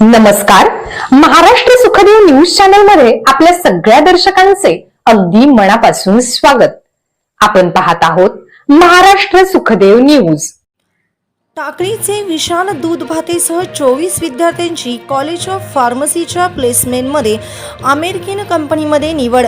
नमस्कार. Maharashtra Sukhdev news channel मध्ये आपल्या सगळ्या दर्शकांचे अगदी मनापासून स्वागत. आपण पाहत आहोत महाराष्ट्र सुखदेव न्यूज. टाकळीचे विशाल दूध भातेसह 24 विद्यार्थ्यांची कॉलेज ऑफ फार्मसीच्या प्लेसमेंटमध्ये अमेरिकन कंपनीमध्ये निवड.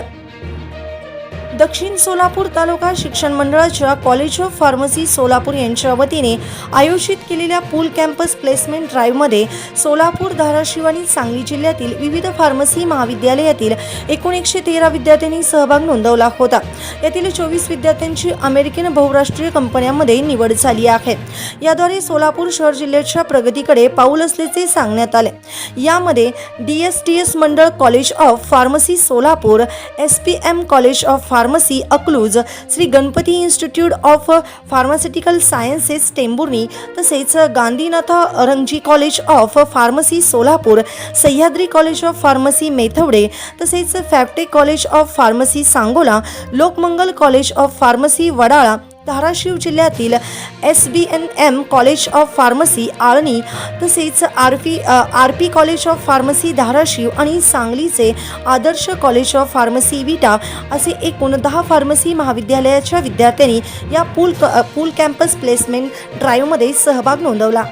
दक्षिण सोलापूर तालुका शिक्षण मंडळाच्या कॉलेज ऑफ फार्मसी सोलापूर यांच्या वतीने आयोजित केलेल्या पूल कॅम्पस प्लेसमेंट ड्राईव्हमध्ये सोलापूर, धाराशिव आणि सांगली जिल्ह्यातील विविध फार्मसी महाविद्यालयातील 1913 विद्यार्थ्यांनी सहभाग नोंदवला होता. यातील 24 विद्यार्थ्यांची अमेरिकन बहुराष्ट्रीय कंपन्यांमध्ये निवड झाली आहे. याद्वारे सोलापूर शहर जिल्ह्याच्या प्रगतीकडे पाऊल असल्याचे सांगण्यात आले. यामध्ये DSTS Mandal college of pharmacy Solapur, SPM college of pharmacy Akluj, Shri Ganpati institute of pharmaceutical sciences Tembhurni, तसेच Gandhinath Arangji college of pharmacy Solapur, Sahyadri college of pharmacy Methwade, तसेच Fabtech college of pharmacy Sangola, Lokmangal college of pharmacy Wadala, Dharashiv जिल्ह्यातील SBNM college of pharmacy Alani, तसेच RP college of pharmacy Dharashiv आणि सांगलीचे आदर्श college of pharmacy विटा असे एकूण 10 pharmacy महाविद्यालयाच्या विद्यार्थ्यांनी या पूल कॅम्पस प्लेसमेंट ड्राईव्हमध्ये सहभाग नोंदवला.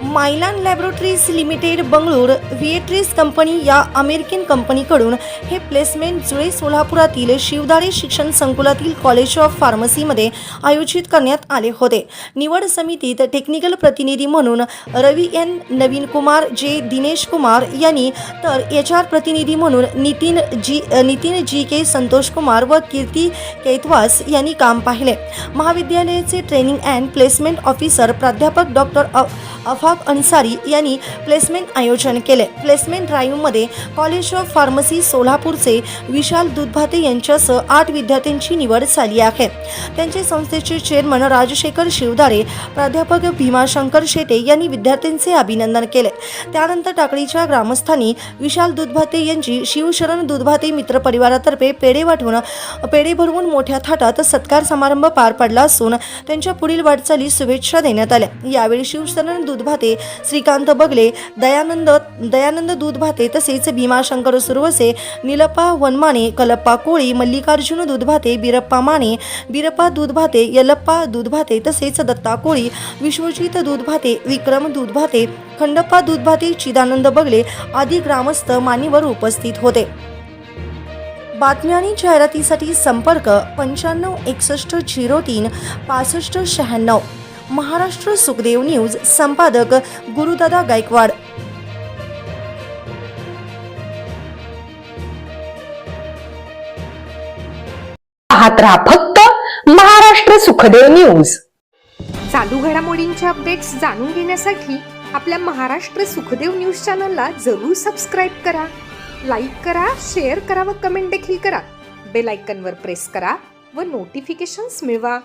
मायलान लॅबोरेटरीज लिमिटेड बंगळूर व्हिएट्रिस कंपनी या अमेरिकन कंपनीकडून हे प्लेसमेंट जुळे सोलापुरातील शिवदारे शिक्षण संकुलातील कॉलेज ऑफ फार्मसीमध्ये आयोजित करण्यात आले होते. निवड समितीत टेक्निकल प्रतिनिधी म्हणून रवी एन, नवीन कुमार जे, दिनेश कुमार यांनी, तर HR प्रतिनिधी म्हणून नितीन G.K. संतोष कुमार व कीर्ती कैतवास यांनी काम पाहिले. महाविद्यालयाचे ट्रेनिंग अँड प्लेसमेंट ऑफिसर प्राध्यापक डॉक्टर अफाक अन्सारी यांनी प्लेसमेंट आयोजन केले. प्लेसमेंट ड्राईव्हमध्ये कॉलेज ऑफ फार्मसी सोलापूरचे विशाल दूधभाते यांच्यासह 8 विद्यार्थ्यांची निवड झाली आहे. त्यांचे संस्थेचे चेअरमन राजशेखर शिवदारे, प्राध्यापक भीमाशंकर शेटे यांनी विद्यार्थ्यांचे अभिनंदन केले. त्यानंतर टाकळीच्या ग्रामस्थांनी विशाल दूधभाते यांची शिवशरण दूधभाते मित्र परिवारातर्फे पेढे भरवून मोठ्या थाटात सत्कार समारंभ पार पडला असून त्यांच्या पुढील वाटचालीस शुभेच्छा देण्यात आल्या. यावेळी शिवशरण दूधभाते, श्रीकांत बगले, दयानंद दूधभाते, तसेच भीमाशंकर सुरवसे, निलप्पा वनमाने, कलप्पा कोळी, मल्लिकार्जुन दूधभाते, बिरप्पा माने, बिरप्पा दूधभाते, यल्लप्पा दूधभाते, तसेच दत्ता कोळी, विश्वजित दूधभाते, विक्रम दूधभाते, खंडप्पा दूधभाते, चिदानंद बगले आदी ग्रामस्थ मान्यवर उपस्थित होते. बातम्या आणि जाहिरातीसाठी संपर्क 95 61 03 65 96. महाराष्ट्र सुखदेव न्यूज, संपादक गुरुदादा गायकवाड. पाहत रहा फक्त महाराष्ट्र सुखदेव न्यूज. चालू घडामोडींचे अपडेट्स जाणून घेण्यासाठी आपल्या महाराष्ट्र सुखदेव न्यूज चॅनलला जरूर सबस्क्राईब करा, लाईक करा, शेअर करा व कमेंट देखील करा. बेल आयकॉनवर प्रेस करा व नोटिफिकेशन्स मिळवा.